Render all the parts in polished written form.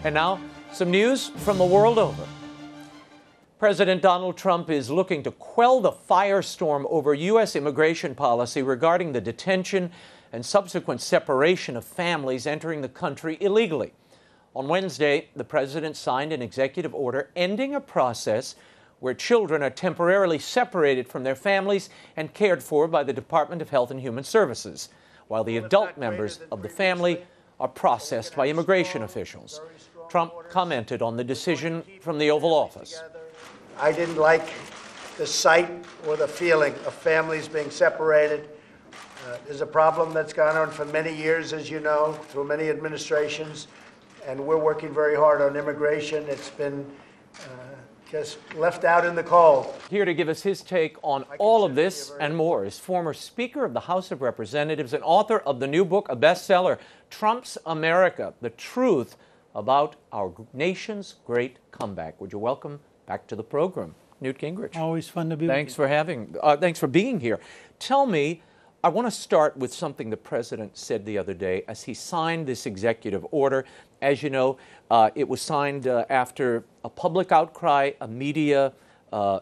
And now, some news from the world over. President Donald Trump is looking to quell the firestorm over U.S. immigration policy regarding the detention and subsequent separation of families entering the country illegally. On Wednesday, the president signed an executive order ending a process where children are temporarily separated from their families and cared for by the Department of Health and Human Services, while the adult members of the family are processed by immigration officials. Trump commented on the decision from the Oval Office. I didn't like the sight or the feeling of families being separated. There's a problem that's gone on for many years, as you know, through many administrations, and we're working very hard on immigration. It's been just left out in the cold. Here to give us his take on all of this and more is former Speaker of the House of Representatives and author of the new book, a bestseller, Trump's America, The Truth About Our Nation's Great Comeback. Would you welcome back to the program, Newt Gingrich? Always fun to be with you. Thanks for being here. Tell me, I want to start with something the president said the other day as he signed this executive order. As you know, it was signed after a public outcry, a media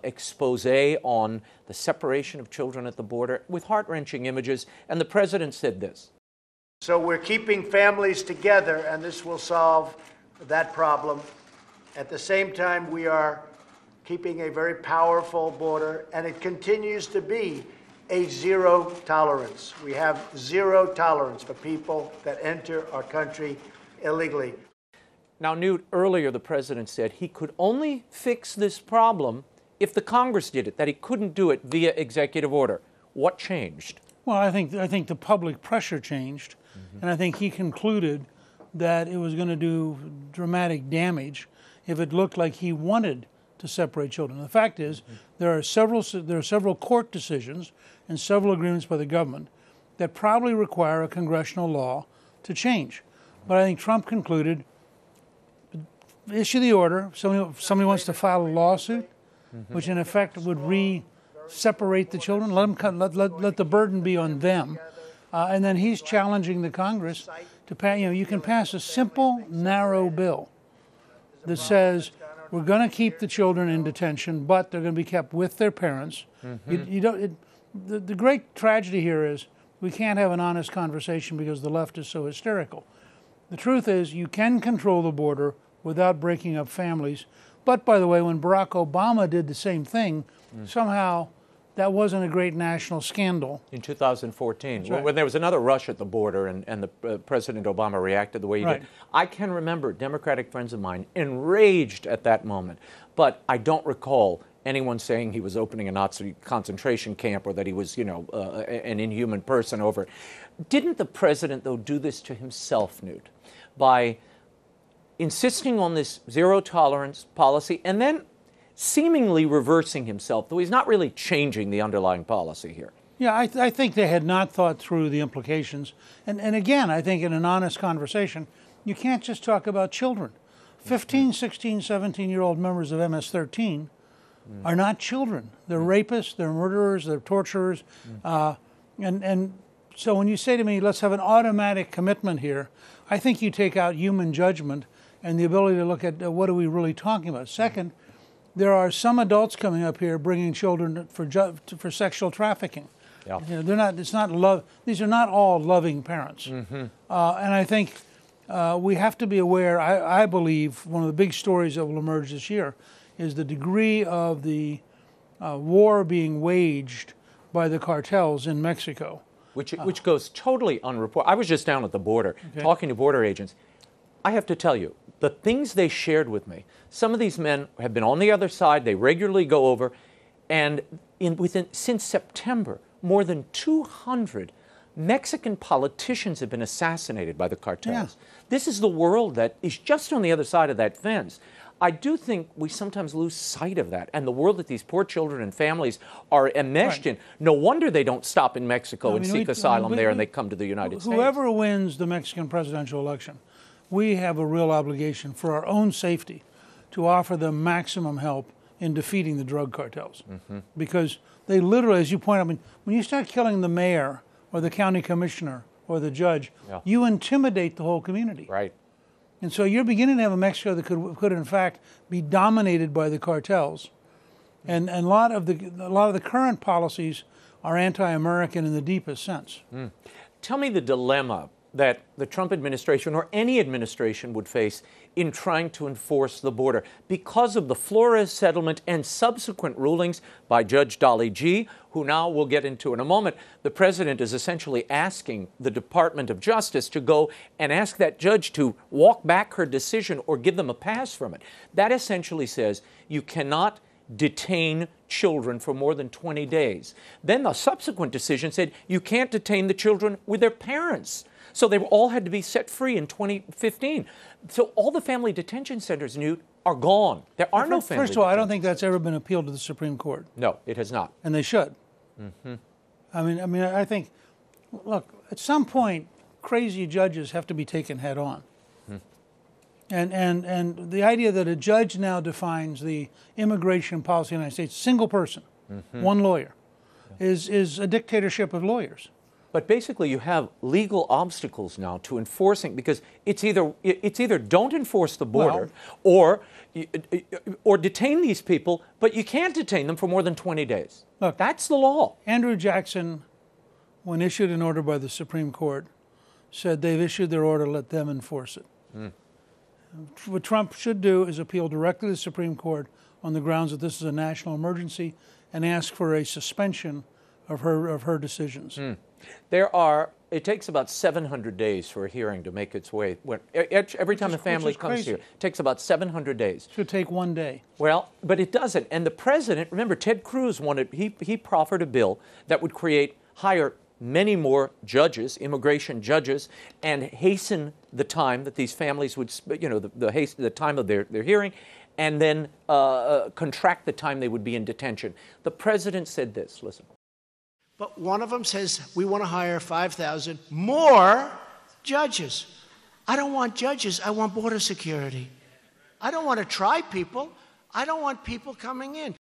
expose on the separation of children at the border with heart-wrenching images, and the president said this. So we're keeping families together, and this will solve that problem. At the same time, we are keeping a very powerful border, and it continues to be a zero tolerance. We have zero tolerance for people that enter our country illegally. Now, Newt, earlier the president said he could only fix this problem if the Congress did it, that he couldn't do it via executive order. What changed? Well, I think the public pressure changed, and I think he concluded that it was going to do dramatic damage if it looked like he wanted to separate children. The fact is, there are several court decisions and several agreements by the government that probably require a congressional law to change. But I think Trump concluded, issue the order. Somebody wants to file a lawsuit, which in effect would separate the children. Let the burden be on them, and then he's challenging the Congress to pass. You can pass a simple, narrow bill that says we're going to keep the children in detention, but they're going to be kept with their parents. The great tragedy here is we can't have an honest conversation because the left is so hysterical. The truth is you can control the border without breaking up families. But, by the way, when Barack Obama did the same thing, somehow that wasn't a great national scandal. In 2014, right. When there was another rush at the border and President Obama reacted the way he did. I can remember Democratic friends of mine enraged at that moment, but I don't recall anyone saying he was opening a Nazi concentration camp or that he was, an inhuman person over it. Didn't the president, though, do this to himself, Newt, by insisting on this zero-tolerance policy and then seemingly reversing himself, though he's not really changing the underlying policy here? Yeah, I think they had not thought through the implications. And again, I think in an honest conversation, you can't just talk about children. 15, 16, 17-year-old members of MS-13 are not children. They're rapists, they're murderers, they're torturers. And so when you say to me, let's have an automatic commitment here, I think you take out human judgment and the ability to look at what are we really talking about. Second, there are some adults coming up here bringing children for sexual trafficking. Yeah. They're not. It's not love. These are not all loving parents. And I think we have to be aware. I believe one of the big stories that will emerge this year is the degree of the war being waged by the cartels in Mexico, which goes totally unreported. I was just down at the border talking to border agents. I have to tell you, the things they shared with me, some of these men have been on the other side, they regularly go over, and since September, more than 200 Mexican politicians have been assassinated by the cartels. Yeah. This is the world that is just on the other side of that fence. I do think we sometimes lose sight of that and the world that these poor children and families are enmeshed in. No wonder they don't stop in Mexico and seek asylum there and they come to the United States. Whoever wins the Mexican presidential election, we have a real obligation for our own safety to offer them maximum help in defeating the drug cartels. Because they literally, as you point out, when you start killing the mayor or the county commissioner or the judge, you intimidate the whole community. Right. And so you're beginning to have a Mexico that could in fact be dominated by the cartels. And a lot of the current policies are anti-American in the deepest sense. Tell me the dilemma that the Trump administration or any administration would face in trying to enforce the border because of the Flores settlement and subsequent rulings by Judge Dolly G., who now we'll get into in a moment. The president is essentially asking the Department of Justice to go and ask that judge to walk back her decision or give them a pass from it. That essentially says you cannot detain children for more than 20 days. Then the subsequent decision said you can't detain the children with their parents. So they all had to be set free in 2015. So all the family detention centers, Newt, are gone. There are no family First of all, I don't think that's ever been appealed to the Supreme Court. No, it has not. And they should. I think, look, at some point, crazy judges have to be taken head on. And the idea that a judge now defines the immigration policy in the United States, single person, one lawyer, is a dictatorship of lawyers. But basically, you have legal obstacles now to enforcing, because it's either don't enforce the border, or detain these people, but you can't detain them for more than 20 days. Look, that's the law. Andrew Jackson, when issued an order by the Supreme Court, said they've issued their order, let them enforce it. What Trump should do is appeal directly to the Supreme Court on the grounds that this is a national emergency and ask for a suspension of her decisions. It takes about 700 days for a hearing to make its way. Every time a family comes here, it takes about 700 days. It should take 1 day. Well, but it doesn't. And the president, remember, Ted Cruz he proffered a bill that would hire many more judges, immigration judges, and hasten the time that these families would, the time of their hearing, and then contract the time they would be in detention. The president said this, listen. But one of them says, we want to hire 5,000 more judges. I don't want judges, I want border security. I don't want to try people, I don't want people coming in.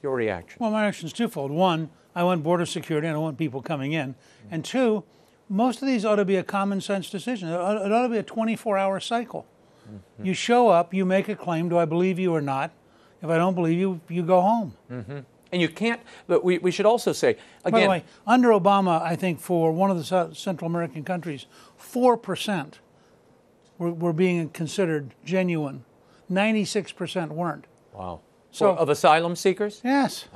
Your reaction? Well, my reaction is twofold. One, I want border security, I don't want people coming in. And two, most of these ought to be a common sense decision. It ought to be a 24-hour cycle. You show up, you make a claim, do I believe you or not? If I don't believe you, you go home. And you can't, but we should also say, again... By the way, under Obama, I think for one of the Central American countries, 4% were being considered genuine. 96% weren't. Wow. So of asylum seekers? Yes.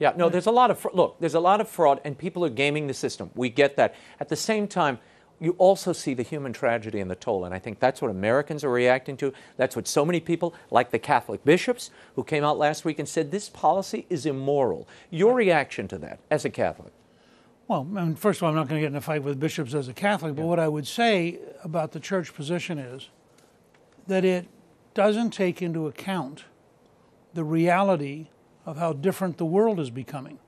Yeah, no, there's a lot of fraud, and people are gaming the system. We get that. At the same time, you also see the human tragedy and the toll, and I think that's what Americans are reacting to. That's what so many people, like the Catholic bishops, who came out last week and said this policy is immoral. Your reaction to that as a Catholic? Well, first of all, I'm not going to get in a fight with bishops as a Catholic, but what I would say about the church position is that it doesn't take into account the reality of how different the world is becoming.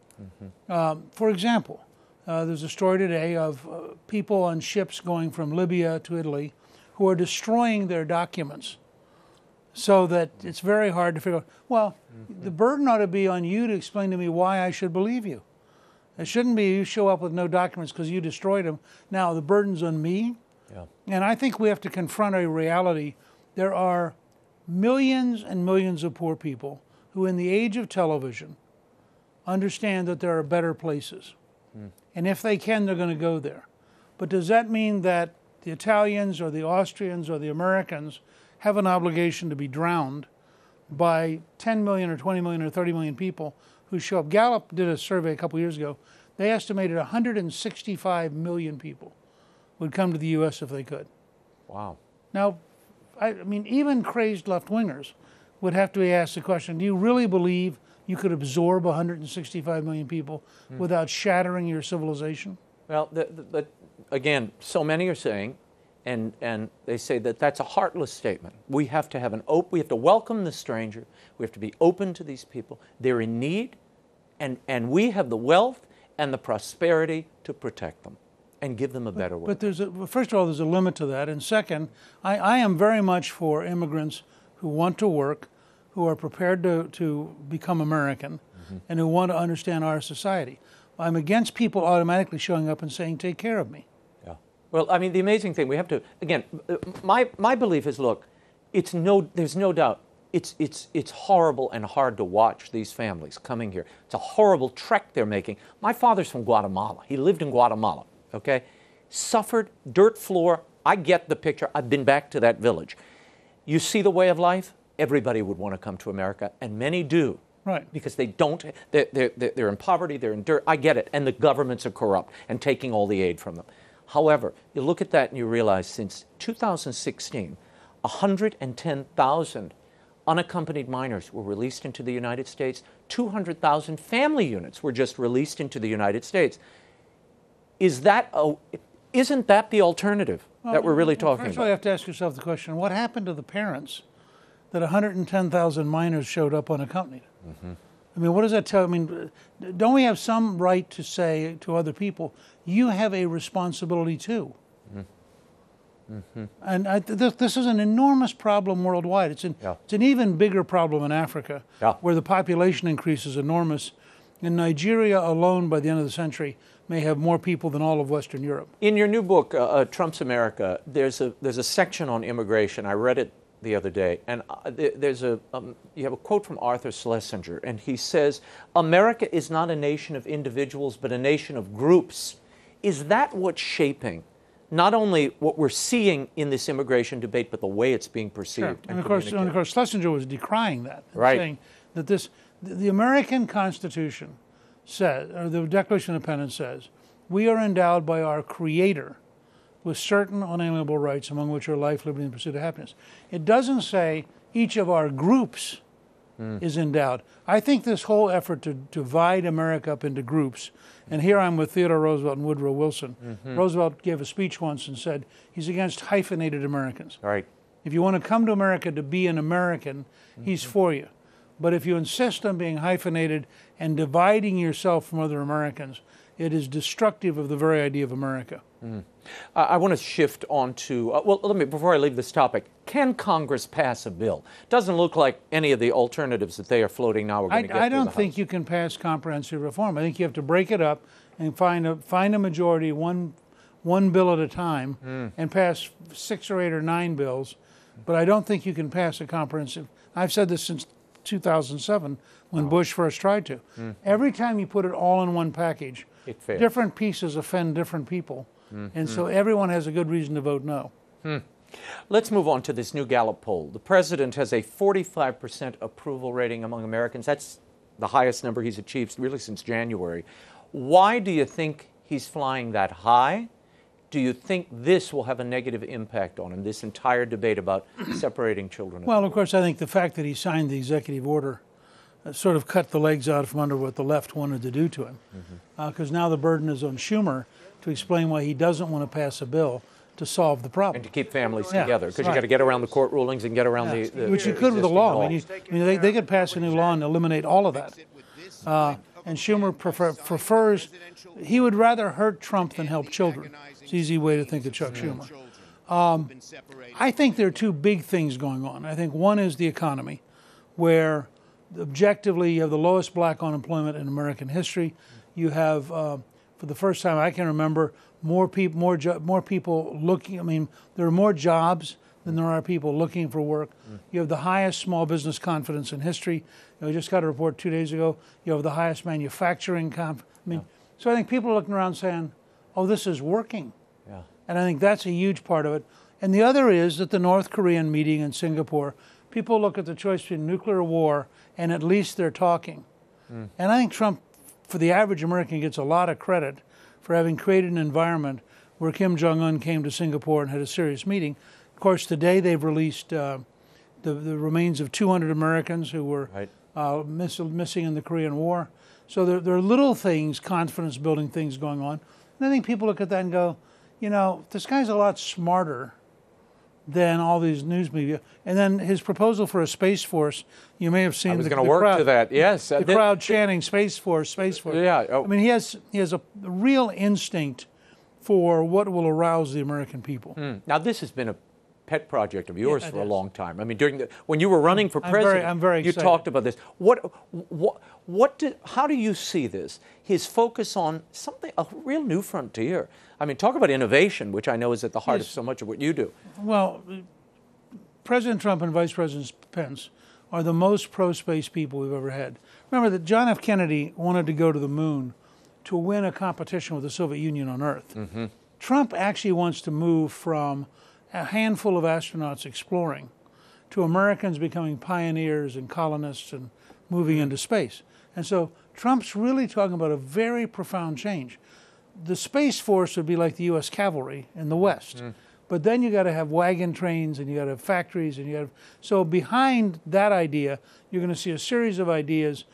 For example, there's a story today of people on ships going from Libya to Italy who are destroying their documents so that it's very hard to figure out, well, the burden ought to be on you to explain to me why I should believe you. It shouldn't be you show up with no documents because you destroyed them. Now, the burden's on me. And I think we have to confront a reality. There are millions and millions of poor people who in the age of television understand that there are better places. And if they can, they're going to go there. But does that mean that the Italians or the Austrians or the Americans have an obligation to be drowned by 10 million or 20 million or 30 million people who show up? Gallup did a survey a couple years ago. They estimated 165 million people would come to the U.S. if they could. Wow. Now, I mean, even crazed left-wingers would have to be asked the question, do you really believe you could absorb 165 million people without shattering your civilization? Well, again, so many are saying, and they say that that's a heartless statement. We have to have we have to welcome the stranger. We have to be open to these people. They're in need, and we have the wealth and the prosperity to protect them and give them a better way. But first of all, there's a limit to that. And second, I am very much for immigrants who want to work, who are prepared to become American, and who want to understand our society. I'm against people automatically showing up and saying, take care of me. Well, I mean, the amazing thing, we have to, again, my belief is, look, there's no doubt, it's horrible and hard to watch these families coming here. It's a horrible trek they're making. My father's from Guatemala. He lived in Guatemala, okay? Suffered, dirt floor. I get the picture. I've been back to that village. You see the way of life? Everybody would want to come to America, and many do. Right. Because they don't, they're in poverty, they're in dirt. I get it. And the governments are corrupt and taking all the aid from them. However, you look at that and you realize since 2016, 110,000 unaccompanied minors were released into the United States. 200,000 family units were just released into the United States. Isn't that the alternative that we're really talking first about? You have to ask yourself the question, what happened to the parents that 110,000 minors showed up unaccompanied? Mm-hmm. I mean, what does that tell? I mean, don't we have some right to say to other people, you have a responsibility too? Mm-hmm. And this is an enormous problem worldwide. It's an even bigger problem in Africa, where the population increase is enormous. In Nigeria alone, by the end of the century, may have more people than all of Western Europe. In your new book, Trump's America, there's a section on immigration. I read it the other day, and you have a quote from Arthur Schlesinger, and he says, "America is not a nation of individuals, but a nation of groups." Is that what's shaping not only what we're seeing in this immigration debate, but the way it's being perceived? Sure. And of course, Schlesinger was decrying that, right? Saying that the American Constitution says, or the Declaration of Independence says, we are endowed by our Creator with certain unalienable rights, among which are life, liberty, and the pursuit of happiness. It doesn't say each of our groups is endowed. I think this whole effort to divide America up into groups, and here I'm with Theodore Roosevelt and Woodrow Wilson. Mm-hmm. Roosevelt gave a speech once and said he's against hyphenated Americans. Right. If you want to come to America to be an American, he's for you. But if you insist on being hyphenated and dividing yourself from other Americans, it is destructive of the very idea of America. Mm. I want to shift on to, before I leave this topic, can Congress pass a bill? Doesn't look like any of the alternatives that they are floating now are going to get I don't think you can pass comprehensive reform. I think you have to break it up and find a majority, one bill at a time, and pass 6 or 8 or 9 bills. But I don't think you can pass a comprehensive. I've said this since 2007 when Bush first tried to. Every time you put it all in one package, different pieces offend different people. And so everyone has a good reason to vote no. Let's move on to this new Gallup poll. The president has a 45% approval rating among Americans. That's the highest number he's achieved really since January. Why do you think he's flying that high? Do you think this will have a negative impact on him, this entire debate about separating children? Well, of course, I think the fact that he signed the executive order sort of cut the legs out from under what the left wanted to do to him. Because now the burden is on Schumer to explain why he doesn't want to pass a bill to solve the problem. And to keep families together, because you got to get around the court rulings and get around the which you could with the law. I mean, they could pass a new law and eliminate all of that. And Schumer prefers, he would rather hurt Trump than help children. It's an easy way to think of Chuck Schumer. I think there are 2 big things going on. I think one is the economy, where objectively you have the lowest black unemployment in American history. You have, for the first time I can remember, more people looking. I mean, there are more jobs than there are people looking for work. You have the highest small business confidence in history. We just got a report 2 days ago. You have the highest manufacturing so I think people are looking around saying, oh, this is working. Yeah. And I think that's a huge part of it. And the other is that the North Korean meeting in Singapore, people look at the choice between nuclear war and at least they're talking. And I think Trump, for the average American, gets a lot of credit for having created an environment where Kim Jong-un came to Singapore and had a serious meeting. Of course, today they've released the remains of 200 Americans who were missing in the Korean War. So there are little things, confidence-building things going on. And I think people look at that and go, you know, this guy's a lot smarter than all these news media. And then his proposal for a Space Force, you may have seen I was going to work to that, yes. The crowd chanting, Space Force, Space Force. Yeah. I mean, he has a real instinct for what will arouse the American people. Now, this has been pet project of yours Yeah, for a long time. I mean, when you were running for president, I'm very you excited. talked about this. How do you see this? His focus on something, a real new frontier. I mean, talk about innovation, which I know is at the heart of so much of what you do. Well, President Trump and Vice President Pence are the most pro-space people we've ever had. Remember that John F. Kennedy wanted to go to the moon to win a competition with the Soviet Union on Earth. Mm-hmm. Trump actually wants to move from a handful of astronauts exploring to Americans becoming pioneers and colonists and moving into space. And so Trump's really talking about a very profound change. The Space Force would be like the U.S. cavalry in the West. But then you got to have wagon trains and you got to have factories and you got to, so behind that idea, you're going to see a series of ideas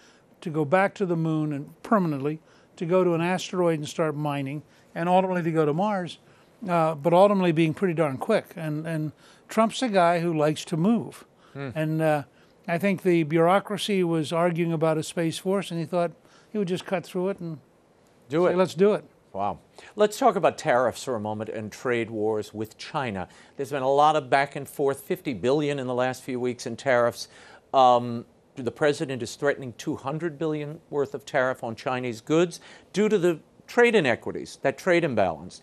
to go back to the moon and permanently, to go to an asteroid and start mining, and ultimately to go to Mars, but ultimately being pretty darn quick. And Trump's a guy who likes to move. And I think the bureaucracy was arguing about a Space Force, and he thought he would just cut through it and say, let's do it. Wow. Let's talk about tariffs for a moment and trade wars with China. There's been a lot of back and forth, $50 billion in the last few weeks in tariffs. The president is threatening $200 billion worth of tariff on Chinese goods due to the trade inequities, that trade imbalance.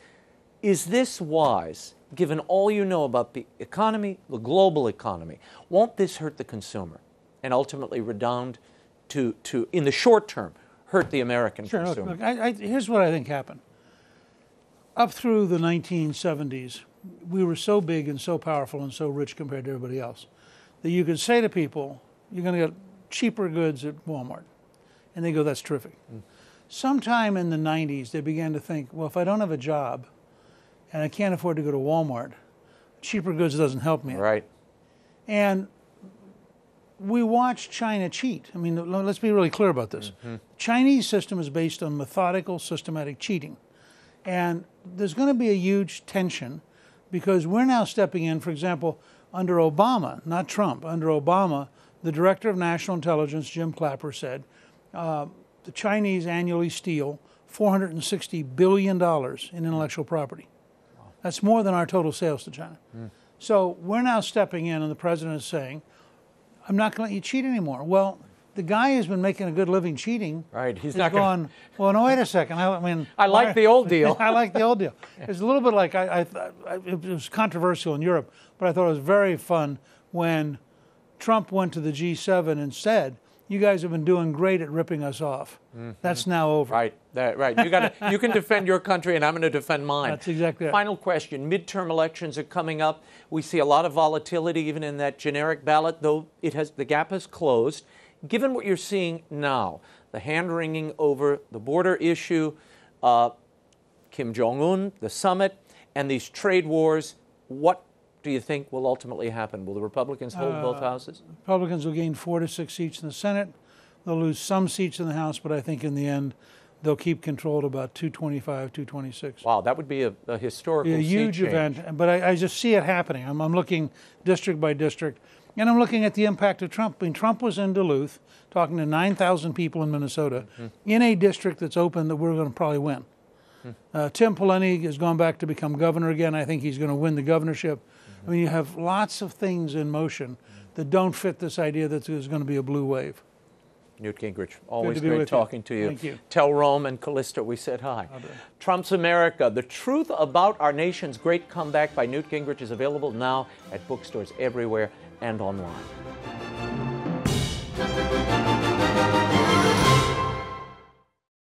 Is this wise, given all you know about the economy, the global economy? Won't this hurt the consumer and ultimately redound to in the short term, hurt the American consumer? Look, here's what I think happened. Up through the 1970s, we were so big and so powerful and so rich compared to everybody else that you could say to people, you're going to get cheaper goods at Walmart. And they go, that's terrific. Sometime in the 90s, they began to think, well, if I don't have a job and I can't afford to go to Walmart, cheaper goods doesn't help me. Right. And we watch China cheat. I mean, let's be really clear about this. Chinese system is based on methodical, systematic cheating. And there's going to be a huge tension because we're now stepping in, for example, under Obama, not Trump, under Obama, the Director of National Intelligence, Jim Clapper, said the Chinese annually steal $460 billion in intellectual property. Wow. That's more than our total sales to China. So we're now stepping in, and the president is saying, I'm not going to let you cheat anymore. Well, the guy who's been making a good living cheating he's not going, well, no, wait a second. I mean, I like the old deal. I like the old deal. It's a little bit like, it was controversial in Europe, but I thought it was very fun when Trump went to the G7 and said, you guys have been doing great at ripping us off. That's now over. Right. You can defend your country, and I'm going to defend mine. That's exactly right. Final question. Midterm elections are coming up. We see a lot of volatility even in that generic ballot, though the gap has closed. Given what you're seeing now, the hand-wringing over the border issue, Kim Jong-un, the summit, and these trade wars, what do you think will ultimately happen? Will the Republicans hold both houses? Republicans will gain 4 to 6 seats in the Senate. They'll lose some seats in the House, but I think in the end they'll keep control at about 225, 226. Wow, that would be a historical a huge seat event, change. but I just see it happening. I'm looking district by district, and I'm looking at the impact of Trump. I mean, Trump was in Duluth talking to 9,000 people in Minnesota in a district that's open that we're going to probably win. Tim Pawlenty has gone back to become governor again. I think he's going to win the governorship. I mean, you have lots of things in motion that don't fit this idea that there's going to be a blue wave. Newt Gingrich, always to be great with talking to you. Thank you. Tell Rome and Callisto we said hi. Trump's America, The Truth About Our Nation's Great Comeback by Newt Gingrich is available now at bookstores everywhere and online.